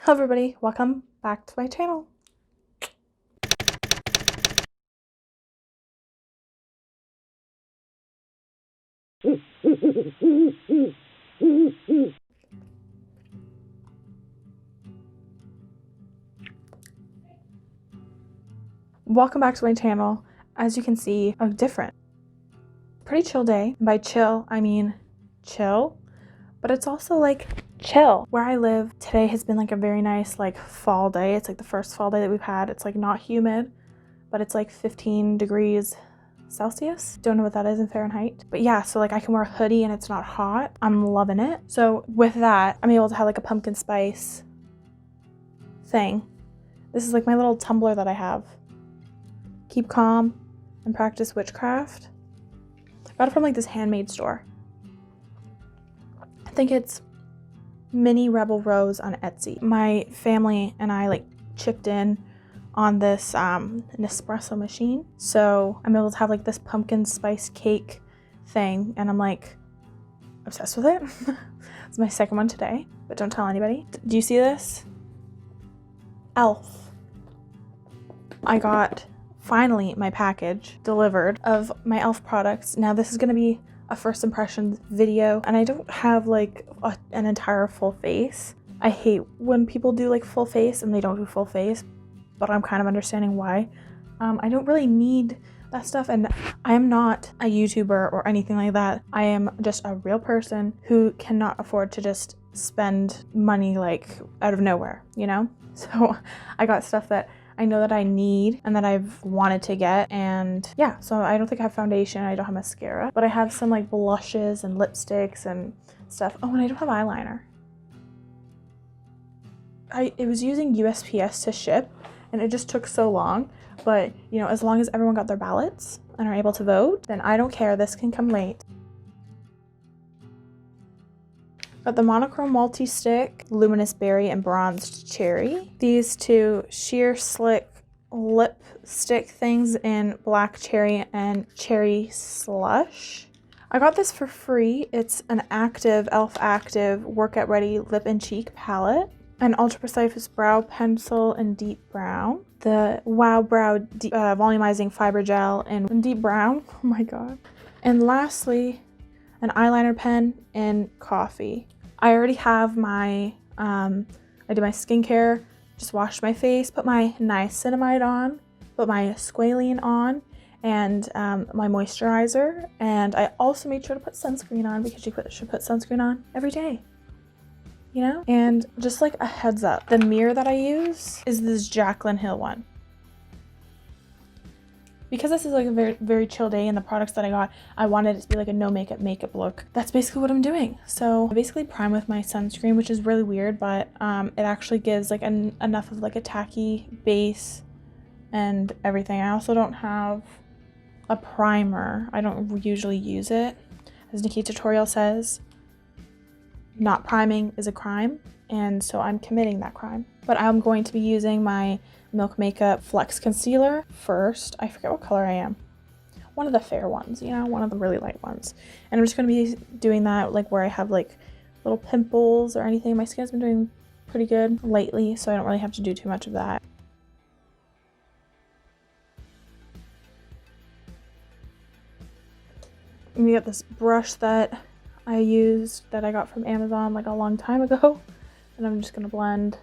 Hello everybody, welcome back to my channel. Welcome back to my channel. As you can see, I'm different. Pretty chill day. By chill, I mean chill, but it's also like chill. Where I live, today has been like a very nice like fall day. It's like the first fall day that we've had. It's like not humid, but it's like 15 degrees Celsius. Don't know what that is in Fahrenheit. But yeah, so like I can wear a hoodie and it's not hot. I'm loving it. So with that, I'm able to have like a pumpkin spice thing. This is like my little tumbler that I have. Keep calm and practice witchcraft. I got it from like this handmade store. I think it's Mini Rebel Rose on Etsy. My family and I like chipped in on this Nespresso machine. So I'm able to have like this pumpkin spice cake thing and I'm like obsessed with it. It's my second one today, but don't tell anybody. Do you see this? e.l.f. I got finally my package delivered of my e.l.f. products. Now this is gonna be a first impressions video and I don't have like an entire full face. I hate when people do like full face and they don't do full face, but I'm kind of understanding why. I don't really need that stuff, and I am not a YouTuber or anything like that. I am just a real person who cannot afford to just spend money like out of nowhere, you know? So I got stuff that I know that I need and that I've wanted to get, and yeah, so I don't think I have foundation, I don't have mascara, but I have some like blushes and lipsticks and stuff. Oh, and I don't have eyeliner. It was using USPS to ship and it just took so long, but you know, as long as everyone got their ballots and are able to vote, then I don't care, this can come late. Got the monochrome multi-stick, luminous berry and bronzed cherry. These two sheer slick lipstick things in black cherry and cherry slush. I got this for free. It's an active, e.l.f. active workout ready lip and cheek palette. An ultra precise brow pencil in deep brown. The Wow Brow volumizing fiber gel in deep brown. Oh my god. And lastly, an eyeliner pen in coffee. I already have my, I did my skincare, just washed my face, put my niacinamide on, put my squalene on, and my moisturizer. And I also made sure to put sunscreen on because you should put sunscreen on every day, you know? And just like a heads up, the mirror that I use is this Jaclyn Hill one. Because this is like a very, very chill day and the products that I got, I wanted it to be like a no makeup look. That's basically what I'm doing. So I basically prime with my sunscreen, which is really weird, but it actually gives like enough of like a tacky base and everything. I also don't have a primer. I don't usually use it. As Nikki Tutorial says, not priming is a crime, and so I'm committing that crime. But I'm going to be using my Milk Makeup Flex Concealer first. I forget what color I am. One of the fair ones, you know, one of the really light ones. And I'm just going to be doing that like where I have like little pimples or anything. My skin's been doing pretty good lately, so I don't really have to do too much of that. And we got this brush that I used that I got from Amazon like a long time ago. And I'm just going to blend.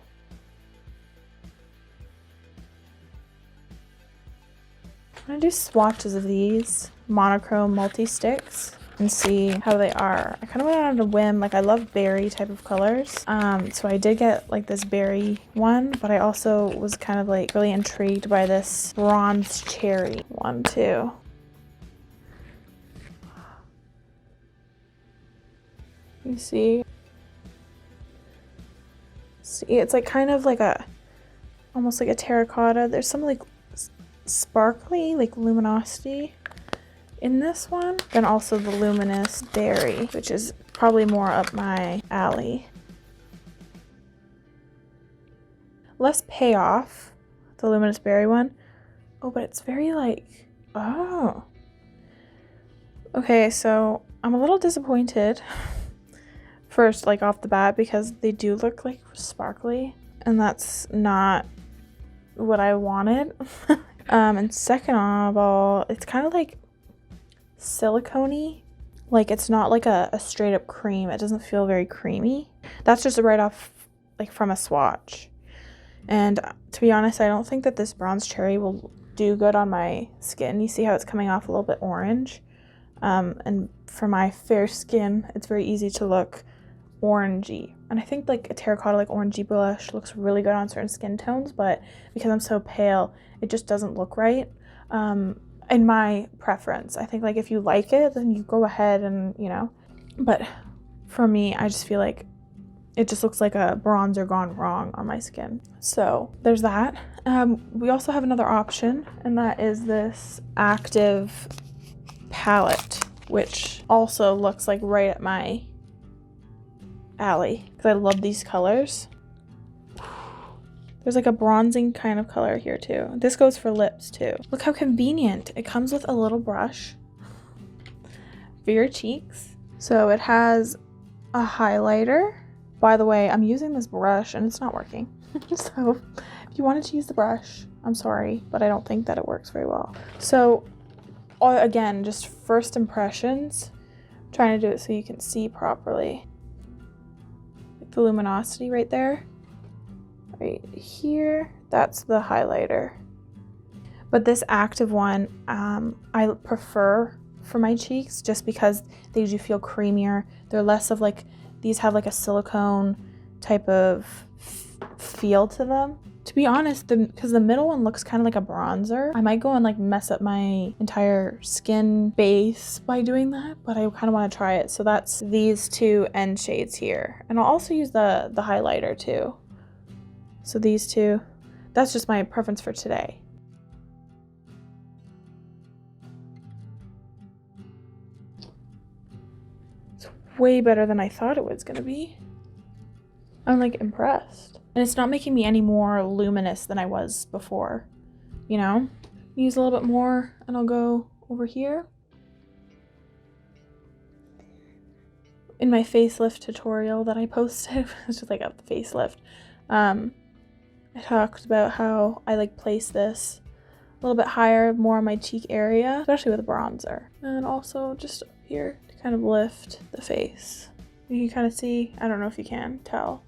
I'm gonna do swatches of these monochrome multi-sticks and see how they are. I kind of went out on a whim, like I love berry type of colors. So I did get like this berry one, but I also was kind of like really intrigued by this bronze cherry one too. You see? See, it's like kind of like almost like a terracotta. There's some like sparkly like luminosity in this one, then also the luminous berry, which is probably more up my alley. Less payoff, the luminous berry one. Oh, but it's very like, oh, okay, so I'm a little disappointed first, like off the bat, because they do look like sparkly. and that's not what I wanted. And second of all, it's kind of like silicone-y. Like it's not like a straight up cream. It doesn't feel very creamy. That's just right off like from a swatch. And to be honest, I don't think that this bronze cherry will do good on my skin. You see how it's coming off a little bit orange? And for my fair skin, it's very easy to look orangey. And I think like a terracotta, like orangey blush looks really good on certain skin tones, but because I'm so pale, it just doesn't look right. In my preference, I think like if you like it, then you go ahead and, you know, but for me, I just feel like it just looks like a bronzer gone wrong on my skin. So there's that. We also have another option, and that is this active palette, which also looks like right at my alley because I love these colors. There's like a bronzing kind of color here too. This goes for lips too. Look how convenient. It comes with a little brush for your cheeks. So it has a highlighter. By the way, I'm using this brush and it's not working. So if you wanted to use the brush, I'm sorry, but I don't think that it works very well. So again, just first impressions. I'm trying to do it so you can see properly. Like the luminosity right there. Right here, that's the highlighter. But this active one, I prefer for my cheeks just because they usually feel creamier. They're less of like, these have like a silicone type of feel to them. To be honest, because the middle one looks kind of like a bronzer, I might go and like mess up my entire skin base by doing that, but I kind of want to try it. So that's these two end shades here. And I'll also use the highlighter too. So these two, that's just my preference for today. It's way better than I thought it was gonna be. I'm like impressed. And it's not making me any more luminous than I was before, you know? Use a little bit more and I'll go over here. In my facelift tutorial that I posted, it's just like a facelift. I talked about how I like place this a little bit higher, more on my cheek area, especially with a bronzer. And also just up here to kind of lift the face. You can kind of see, I don't know if you can tell.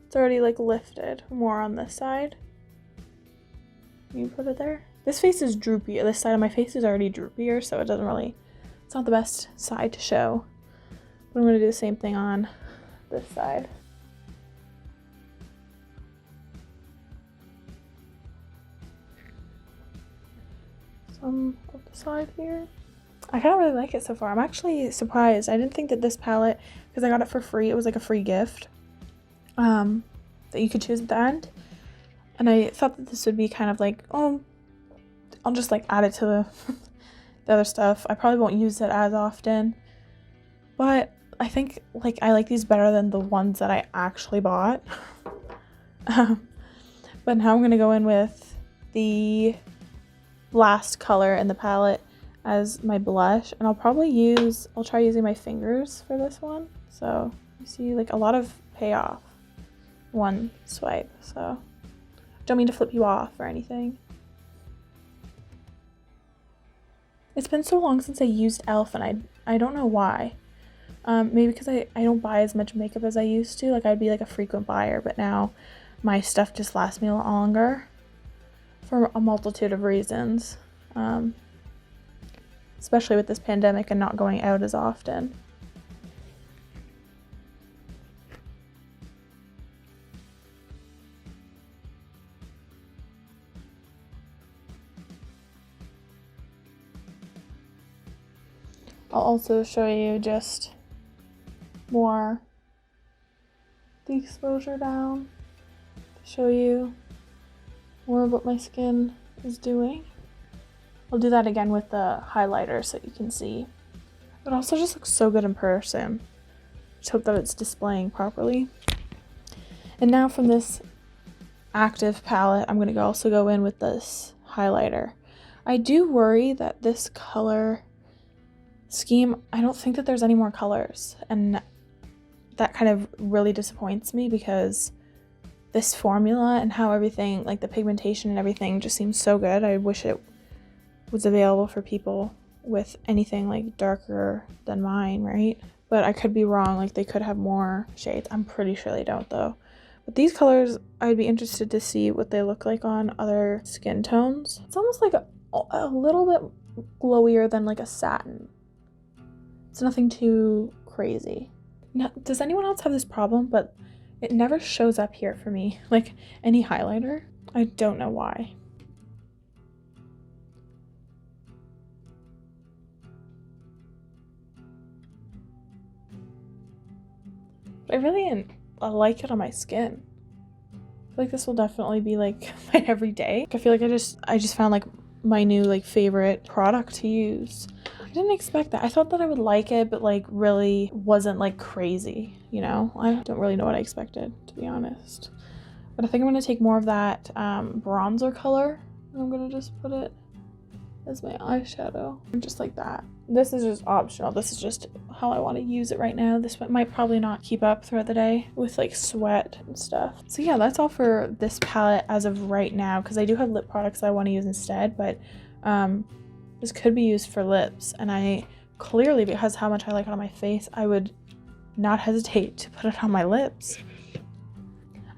It's already like lifted more on this side. You put it there. This face is droopy. This side of my face is already droopier, so it doesn't really, it's not the best side to show. But I'm gonna do the same thing on this side. Some of the side here. I kind of really like it so far. I'm actually surprised. I didn't think that this palette, because I got it for free, it was like a free gift that you could choose at the end. And I thought that this would be kind of like, oh, I'll just like add it to the other stuff. I probably won't use it as often. But I think like I like these better than the ones that I actually bought. But now I'm going to go in with the last color in the palette as my blush, and I'll try using my fingers for this one. So you see like a lot of payoff one swipe, so don't mean to flip you off or anything. It's been so long since I used e.l.f. and I don't know why. Maybe because I don't buy as much makeup as I used to. Like I'd be like a frequent buyer, but now my stuff just lasts me a lot longer for a multitude of reasons. Especially with this pandemic and not going out as often. I'll also show you just more the exposure down to show you more of what my skin is doing. I'll do that again with the highlighter so you can see. It also just looks so good in person. Just hope that it's displaying properly. And now from this active palette, I'm going to also go in with this highlighter. I do worry that this color scheme, I don't think that there's any more colors, and that kind of really disappoints me because this formula and how everything, like the pigmentation and everything, just seems so good. I wish it was available for people with anything like darker than mine, right? But I could be wrong, like they could have more shades. I'm pretty sure they don't though. But these colors, I'd be interested to see what they look like on other skin tones. It's almost like a little bit glowier than like a satin. It's nothing too crazy. Now, does anyone else have this problem? But it never shows up here for me, like any highlighter. I don't know why. But I like it on my skin. I feel like this will definitely be like my everyday. I feel like I just found like my new like favorite product to use. I didn't expect that. I thought that I would like it, but like really wasn't like crazy, you know? I don't really know what I expected, to be honest. But I think I'm gonna take more of that bronzer color, and I'm gonna just put it as my eyeshadow, just like that. This is just optional. This is just how I want to use it right now. This might probably not keep up throughout the day with like sweat and stuff. So yeah, that's all for this palette as of right now, because I do have lip products that I want to use instead, but this could be used for lips, and I clearly, because how much I like it on my face, I would not hesitate to put it on my lips.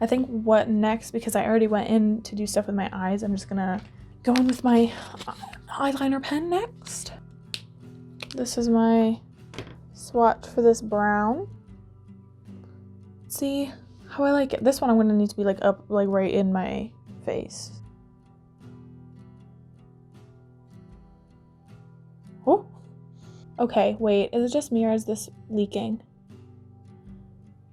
I think what next, because I already went in to do stuff with my eyes, I'm just gonna go in with my eyeliner pen next. This is my swatch for this brown. See how I like it. This one I'm gonna need to be like up, like right in my face. Oh, okay, wait, is it just me or is this leaking?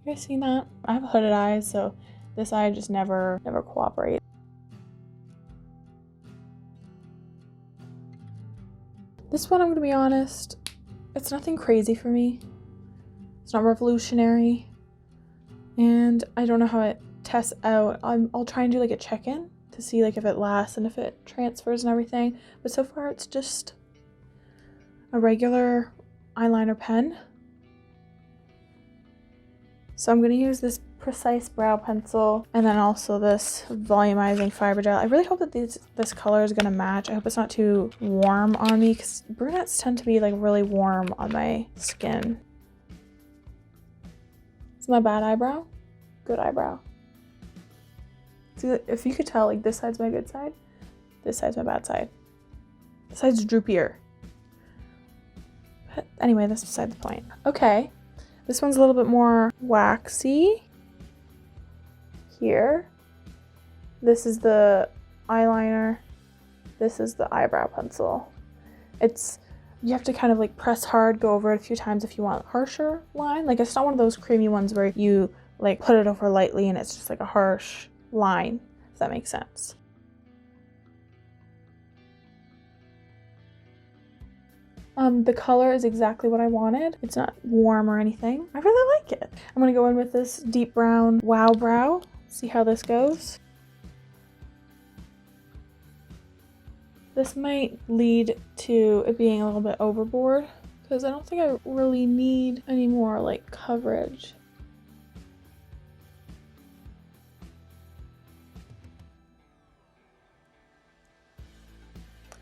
You guys seen that? I have hooded eyes, so this eye just never cooperates. This one, I'm gonna be honest, it's nothing crazy for me. It's not revolutionary, and I don't know how it tests out. I'll try and do like a check-in to see like if it lasts and if it transfers and everything, but so far it's just a regular eyeliner pen. So I'm gonna use this Precise brow pencil and then also this volumizing fiber gel. I really hope that this color is gonna match. I hope it's not too warm on me, because brunettes tend to be like really warm on my skin. It's my bad eyebrow. Good eyebrow. See, if you could tell, like this side's my good side, this side's my bad side. This side's droopier. But anyway, that's beside the point. Okay, this one's a little bit more waxy. Here, this is the eyeliner, this is the eyebrow pencil. You have to kind of like press hard, go over it a few times if you want a harsher line. Like it's not one of those creamy ones where you like put it over lightly and it's just like a harsh line, if that makes sense. The color is exactly what I wanted. It's not warm or anything. I really like it. I'm gonna go in with this deep brown Wow Brow. See how this goes. This might lead to it being a little bit overboard, because I don't think I really need any more like coverage.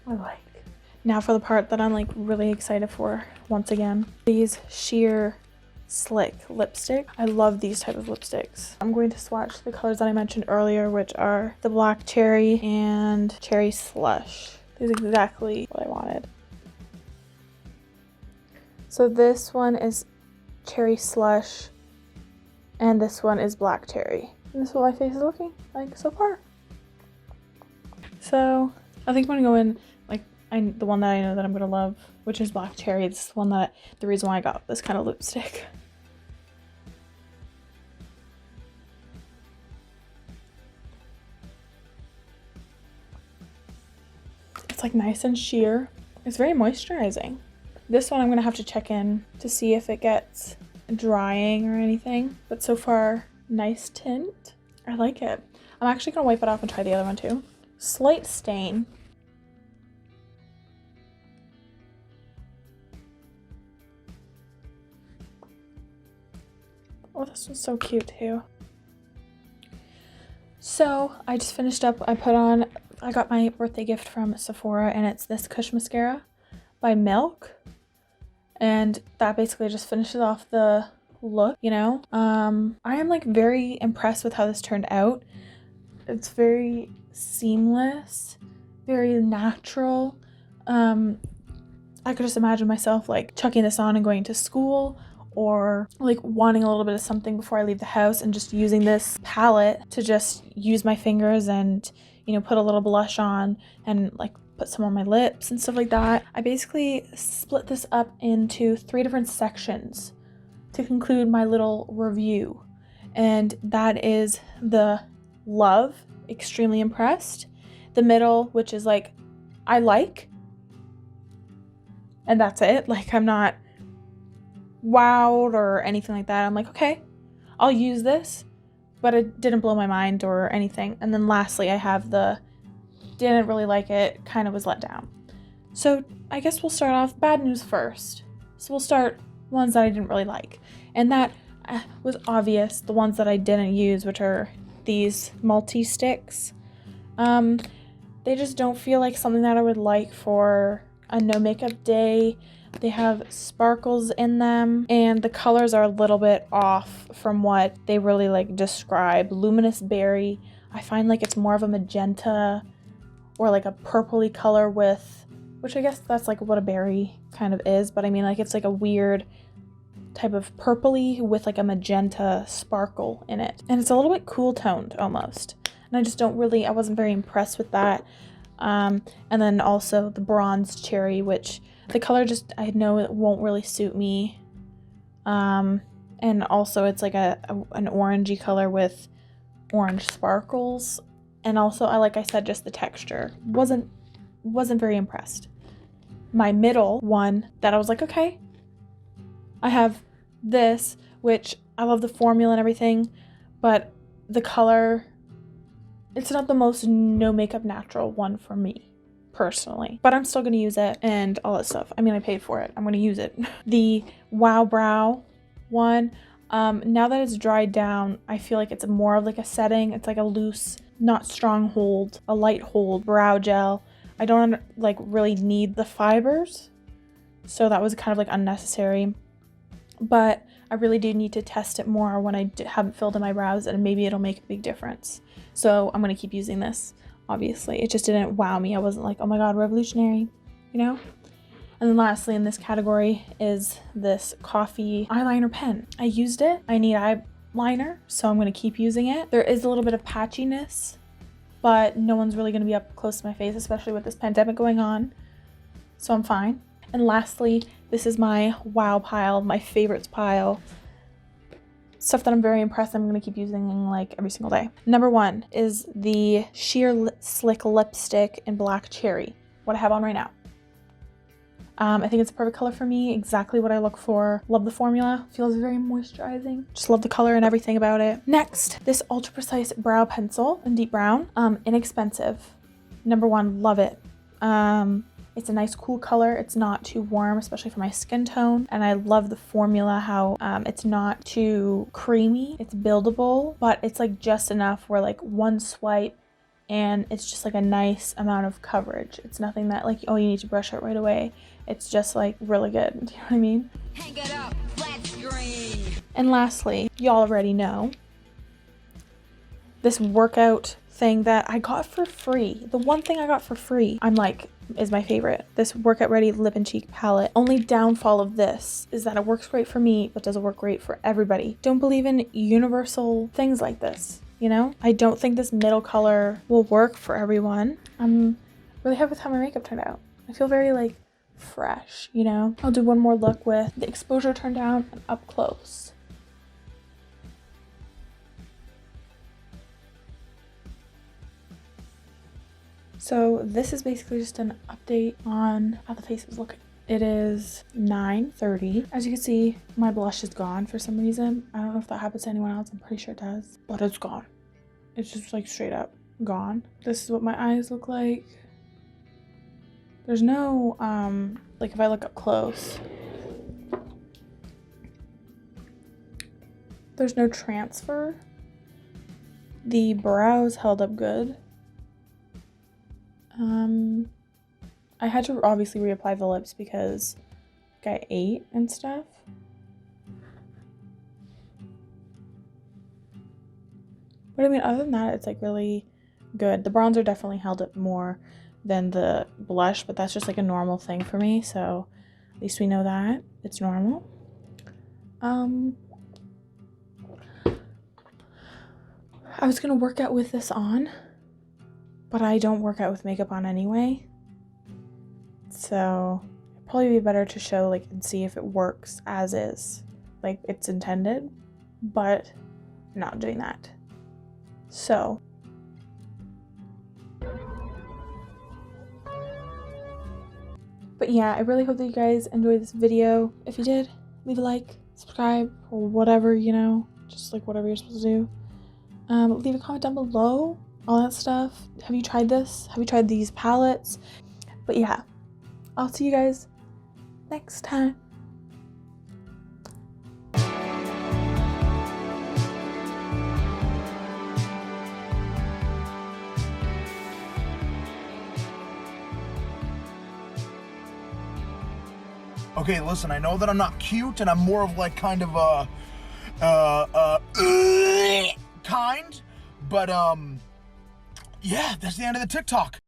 I like. Now for the part that I'm like really excited for once again. These sheer Slick lipstick. I love these type of lipsticks. I'm going to swatch the colors that I mentioned earlier, which are the Black Cherry and Cherry Slush. This is exactly what I wanted. So this one is Cherry Slush and this one is Black Cherry. And this is what my face is looking like so far. So I think I'm gonna go in like the one that I know that I'm gonna love, which is Black Cherry. It's the reason why I got this kind of lipstick. It's like nice and sheer. It's very moisturizing. This one I'm gonna have to check in to see if it gets drying or anything, but so far, nice tint. I like it. I'm actually gonna wipe it off and try the other one too. Slight stain. Oh, this one's so cute too. So I just finished up. I got my birthday gift from Sephora, and it's this Kush mascara by Milk. And that basically just finishes off the look, you know. I am like very impressed with how this turned out. It's very seamless, very natural. I could just imagine myself like chucking this on and going to school, or like wanting a little bit of something before I leave the house and just using this palette to just use my fingers and, you know, put a little blush on and like put some on my lips and stuff like that. I basically split this up into 3 different sections to conclude my little review. And that is the love, extremely impressed. The middle, which is like, I like. And that's it. Like, I'm not wowed or anything like that. I'm like, okay, I'll use this, but it didn't blow my mind or anything. And then lastly, I have the didn't really like it, kind of was let down. So I guess we'll start off bad news first. So we'll start ones that I didn't really like. And that was obvious, the ones that I didn't use, which are these multi-sticks. They just don't feel like something that I would like for a no makeup day. They have sparkles in them, and the colors are a little bit off from what they really like describe. Luminous berry, I find like it's more of a magenta or like a purpley color with, which I guess that's like what a berry kind of is, but I mean like it's like a weird type of purpley with like a magenta sparkle in it, and it's a little bit cool toned almost, and I wasn't very impressed with that. And then also the bronze cherry, which the color just, I know it won't really suit me. And also it's like an orangey color with orange sparkles. And also, like I said, just the texture wasn't very impressed. My middle one that I was like, okay, I have this, which I love the formula and everything, but the color, it's not the most no makeup natural one for me personally, but I'm still going to use it and all that stuff. I mean, I paid for it. I'm going to use it. The Wow Brow one, now that it's dried down, I feel like it's more of like a setting. It's like a loose, not strong hold, a light hold brow gel. I don't like really need the fibers, so that was kind of like unnecessary, but I really do need to test it more when I haven't filled in my brows, and maybe it'll make a big difference. So I'm going to keep using this, obviously. It just didn't wow me. I wasn't like, oh my god, revolutionary, you know? And then lastly in this category is this coffee eyeliner pen. I used it. I need eyeliner, so I'm going to keep using it. There is a little bit of patchiness, but no one's really going to be up close to my face, especially with this pandemic going on. So I'm fine. And lastly, this is my wow pile, my favorites pile. Stuff that I'm very impressed I'm going to keep using like every single day. Number 1 is the Sheer Slick Lipstick in Black Cherry, what I have on right now. I think it's a perfect color for me, exactly what I look for. Love the formula, feels very moisturizing. Just love the color and everything about it. Next, this Ultra Precise Brow Pencil in deep brown, inexpensive. Number 1, love it. It's a nice cool color. It's not too warm, especially for my skin tone. And I love the formula, how it's not too creamy. It's buildable, but it's like just enough where like one swipe and it's just like a nice amount of coverage. It's nothing that like, oh, you need to brush it right away. It's just like really good. Do you know what I mean? Hang it up, flat screen. And lastly, y'all already know this workout thing that I got for free. The one thing I got for free, I'm like, is my favorite. This Workout Ready Lip and Cheek Palette. Only downfall of this is that it works great for me, but doesn't work great for everybody. Don't believe in universal things like this, you know? I don't think this middle color will work for everyone. I'm really happy with how my makeup turned out. I feel very like fresh, you know? I'll do one more look with the exposure turned down and up close. So this is basically just an update on how the face is looking. It is 9:30. As you can see, my blush is gone for some reason. I don't know if that happens to anyone else. I'm pretty sure it does, but it's gone. It's just like straight up gone. This is what my eyes look like. There's no, like if I look up close, there's no transfer. The brows held up good. I had to obviously reapply the lips because I ate and stuff. But I mean, other than that, it's like really good. The bronzer definitely held up more than the blush, but that's just like a normal thing for me, so at least we know that it's normal. I was gonna work out with this on, but I don't work out with makeup on anyway, so it'd probably be better to show like and see if it works as is, like it's intended, but I'm not doing that. So but yeah, I really hope that you guys enjoyed this video. If you did, leave a like, subscribe, or whatever, you know, just like whatever you're supposed to do. Leave a comment down below, all that stuff. Have you tried this? Have you tried these palettes? But yeah, I'll see you guys next time. Okay, listen, I know that I'm not cute and I'm more of like kind of kind, but yeah, that's the end of the TikTok.